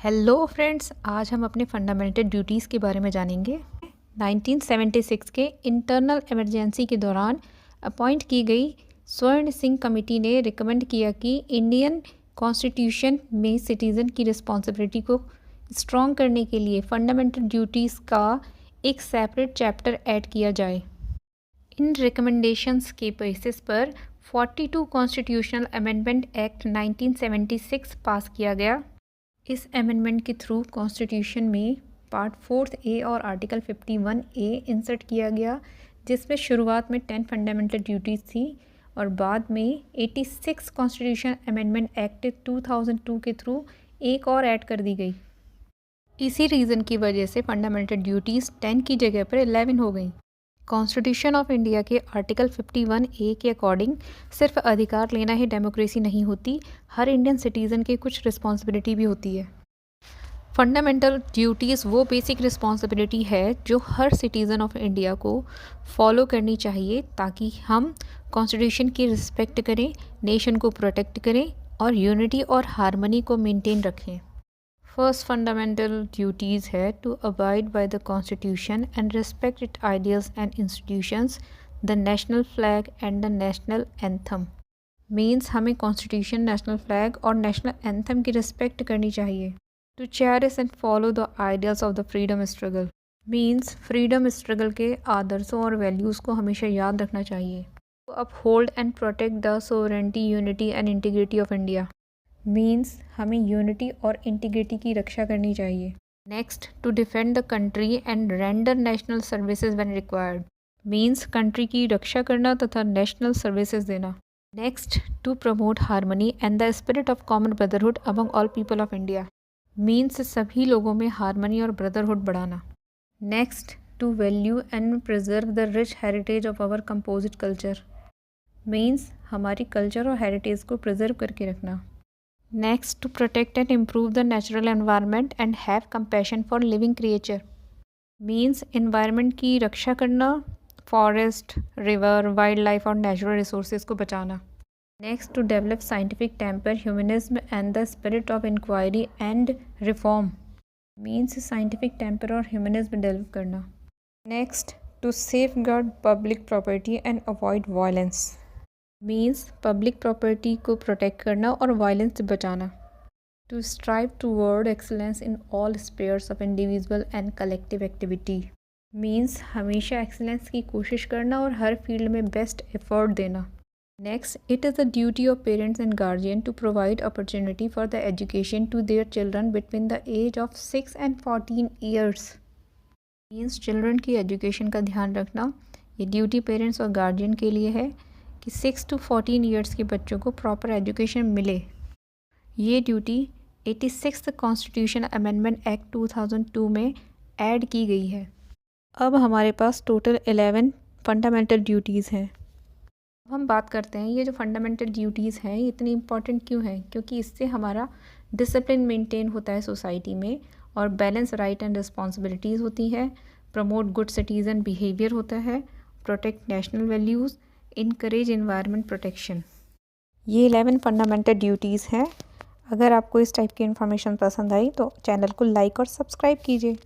Hello friends, आज हम अपने फंडामेंटल ड्यूटीज़ के बारे में जानेंगे। 1976 के इंटरनल इमरजेंसी के दौरान अपॉइंट की गई स्वर्ण सिंह कमेटी ने रिकमेंड किया कि इंडियन कॉन्स्टिट्यूशन में सिटीज़न की रिस्पॉन्सिबिलिटी को स्ट्रॉन्ग करने के लिए फंडामेंटल ड्यूटीज़ का एक सेपरेट चैप्टर ऐड किया जाए। इन रिकमेंडेशंस के बेसिस पर 42 कॉन्स्टिट्यूशनल अमेंडमेंट एक्ट 1976 पास किया गया। इस अमेंडमेंट के थ्रू कॉन्स्टिट्यूशन में पार्ट 4 ए और आर्टिकल 51 ए इंसर्ट किया गया, जिसमें शुरुआत में 10 फंडामेंटल ड्यूटीज़ थी और बाद में 86 कॉन्स्टिट्यूशन अमेंडमेंट एक्ट 2002 के थ्रू एक और ऐड कर दी गई। इसी रीज़न की वजह से फंडामेंटल ड्यूटीज़ 10 की जगह पर 11 हो गई। कॉन्स्टिट्यूशन ऑफ इंडिया के आर्टिकल 51 ए के अकॉर्डिंग सिर्फ अधिकार लेना ही डेमोक्रेसी नहीं होती, हर इंडियन सिटीज़न की कुछ रिस्पॉन्सिबिलिटी भी होती है। फंडामेंटल ड्यूटीज़ वो बेसिक रिस्पॉन्सिबिलिटी है जो हर सिटीज़न ऑफ इंडिया को फॉलो करनी चाहिए, ताकि हम कॉन्स्टिट्यूशन की रिस्पेक्ट करें, नेशन को प्रोटेक्ट करें और यूनिटी और हारमनी को मेंटेन रखें। फर्स्ट फंडामेंटल ड्यूटीज़ है to abide by the constitution and respect it ideals and institutions, the national flag and the national anthem. Means हमें कॉन्स्टिट्यूशन, नेशनल फ्लैग और नेशनल एंथम की respect करनी चाहिए। To cherish and follow the ideals of the freedom struggle. Means freedom struggle के आदर्शों और values को हमेशा याद रखना चाहिए। To uphold and protect the sovereignty, unity and integrity of India. Means हमें यूनिटी और इंटीग्रिटी की रक्षा करनी चाहिए। Next, to defend the country and render national services when required. Means country की रक्षा करना तथा नेशनल सर्विसेज देना। Next, to promote harmony and the spirit of common brotherhood among all people of India. Means सभी लोगों में harmony और brotherhood बढ़ाना। Next, to value and preserve the rich heritage of our composite culture. Means हमारी culture और heritage को preserve करके रखना। Next, to protect and improve the natural environment and have compassion for living creature. Means environment की रक्षा करना, forest, river, wildlife और natural resources को बचाना। Next, to develop scientific temper, humanism and the spirit of inquiry and reform. Means scientific temper और humanism develop करना। Next, to safeguard public property and avoid violence. Means public property को प्रोटेक्ट करना और violence से बचाना। To strive toward excellence in all spheres of individual and collective activity. Means हमेशा excellence की कोशिश करना और हर फील्ड में बेस्ट एफर्ट देना। Next, it is the duty of parents and guardian to provide opportunity for the education to their children between the age of 6 and 14 years. Means children की education का ध्यान रखना, ये ड्यूटी पेरेंट्स और guardian के लिए है कि 6 to 14 ईयर्स के बच्चों को प्रॉपर एजुकेशन मिले। ये ड्यूटी 86 कॉन्स्टिट्यूशन अमेंडमेंट एक्ट 2002 में ऐड की गई है। अब हमारे पास टोटल 11 फंडामेंटल ड्यूटीज़ हैं। अब हम बात करते हैं ये जो फंडामेंटल ड्यूटीज़ हैं ये इतनी इम्पॉर्टेंट क्यों हैं, क्योंकि इससे हमारा डिसिप्लिन मेंटेन होता है सोसाइटी में और बैलेंस राइट एंड रिस्पॉन्सिबिलिटीज़ होती है, प्रमोट गुड सिटीज़न बिहेवियर होता है, protect national values, encourage environment protection. ये 11 फंडामेंटल ड्यूटीज़ हैं। अगर आपको इस टाइप की इन्फॉर्मेशन पसंद आई तो चैनल को लाइक और सब्सक्राइब कीजिए।